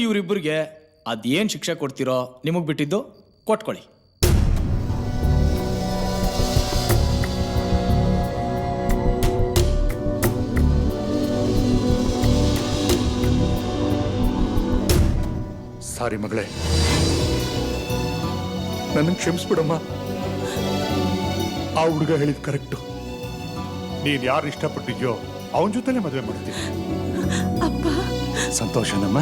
ಇವರಿಬ್ಬರಿಗೆ ಅದೇನು ಶಿಕ್ಷೆ ಕೊಡ್ತೀರೋ ನಿಮಗೆ ಬಿಟ್ಟಿದ್ದು ಕೊಟ್ಕೊಳ್ಳಿ. ಸಾರಿ ಮಗಳೇ, ನನ್ನ ಕ್ಷಮಿಸ್ಬಿಡಮ್ಮ. ಆ ಹುಡುಗ ಹೇಳಿದ್ ಕರೆಕ್ಟು. ನೀನ್ ಯಾರು ಇಷ್ಟಪಟ್ಟಿದ್ಯೋ ಅವನ ಜೊತೆಲೆ ಮದುವೆ ಮಾಡ್ತೀನಿ. ಅಪ್ಪ ಸಂತೋಷನಮ್ಮ.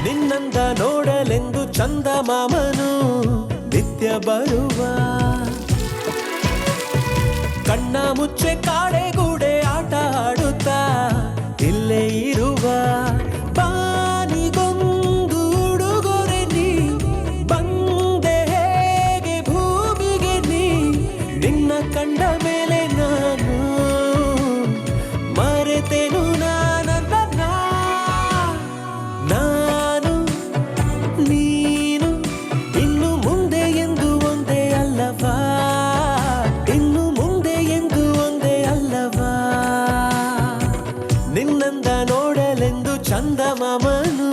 ನಿನ್ನಂದ ನೋಡಲೆಂದು ಚಂದ ಮಾಮನು ನಿತ್ಯ ಬರುವ, ಕಣ್ಣ ಮುಚ್ಚೆ ಕಾಡೆಗೂಡೆ ಆಟ ಆಡುತ್ತಾ ಇಲ್ಲೇ ಇರುವ, ಬಾನಿಗೊಂದು ಉಡುಗೊರೆ ನೀ ಬಂದೆ ಹೇಗೆ ಭೂಮಿಗೆ ನೀ, ನಿನ್ನ ಕಂಡ ಮೇಲೆ ನಾನು ಮರೆತೆನು ನಾನು ನೀನು ಇನ್ನು ಮುಂದೆ ಎಂದು ಒಂದೇ ಅಲ್ಲವಾ, ಇನ್ನು ಮುಂದೆ ಎಂದು ಒಂದೇ ಅಲ್ಲವಾ. ನಿನ್ನಂದ ನೋಡಲೆಂದು ಚಂದ ಮಾಮನು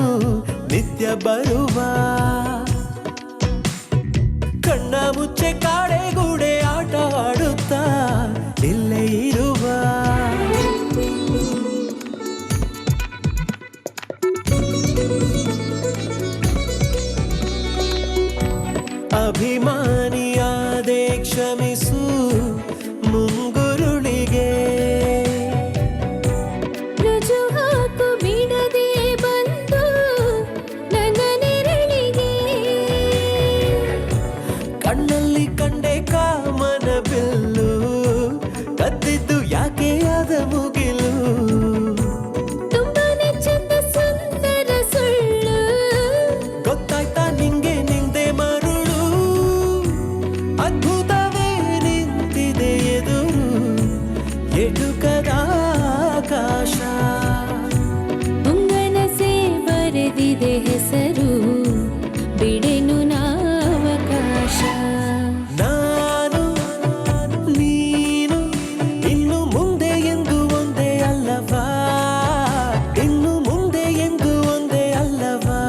ನಿತ್ಯ ಬರುವ, ಕಣ್ಣ ಮುಚ್ಚೆ ಕಾಡೆಗೂಡೆ ಆಟ ಆಡುತ್ತಾ ಇಲ್ಲೇ ಇರುವ. ಅಭಿಮಾನಿಯಾದೆ ಕ್ಷಮಿಸು ಮುಂಗುರುಳಿಗೆ, ರುಜು ಹಾಕು ಬಿಡದೆ ಬಂದು ನನ್ನ ನೆರಳಿಗೆ, ಕಣ್ಣಲ್ಲಿ ಕಂಡೆ ಕಾಮನ ಬಿಲ್ಲು ಕದ್ದಿದ್ದು ಯಾಕೆ ಆದ ಮುಗಿಲು, ತುಂಬಾನೇ ಚಂದ ಸುಂದರ ಸುಳ್ಳು, ಗೊತ್ತಾಯ್ತಾ ನಿಂಗೆ ನಿಂದೆ ಮರುಳು, ಅದ್ಭುತವೇ ನಿಂತಿದೆ ಎದುರು ಎಟುಕದ ಆಕಾಶ, ಮುಂಗನಸೆ ಬರೆದಿದೆ ಹೆಸರು ಬಿಡೆನು ನಾವಕಾಶ. ನಾನು ನೀನು ಇನ್ನು ಮುಂದೆ ಎಂದು ಒಂದೇ ಅಲ್ಲವಾ, ಇನ್ನು ಮುಂದೆ ಎಂದು ಒಂದೇ ಅಲ್ಲವಾ.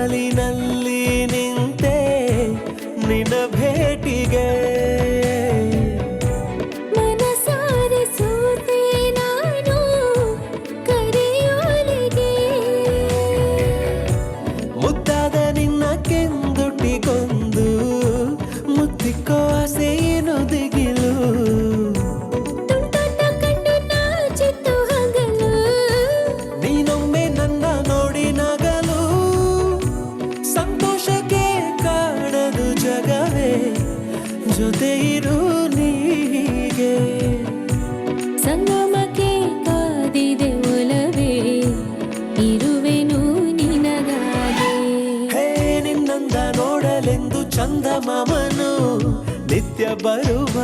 ತುದಿಗಾಲಿನಲ್ಲಿ ನಿಂತೆ ನಿನ್ನ ಭೇಟಿಗೆ, ಮನಸಾರೆ ಸೋತೆ ನಾನು ಕರೆಯೋಲಿಗೆ, ಮುದ್ದಾದ ನಿನ್ನ ಕೆಂದುಟಿಗೊಂದು ಮುತ್ತಿಕ್ಕೋ ಆಸೆ ಏನು ದಿಗಿಲು, ತುಂಟನ್ನ ಕಂಡು ನಾಚಿತ್ತು ಹಗಲು, ನೀನೊಮ್ಮೆ ನನ್ನ ನೋಡಿ ನಗಲು, ಸಂತೋಷಕ್ಕೆ ಕಾಣದು ಜಗವೇ ಜೊತೆ ಇರು ನೀಗೆ, ಸಂಗಮಕ್ಕೆ ಕಾದಿದೆ ಒಲವೇ ಇರುವೆನು ನಿನಗಾಗೆ. ಹೇ ನಿನ್ನಂದ ನೋಡಲೆಂದು ಚಂದ ಮಾಮನು ನಿತ್ಯ ಬರುವ,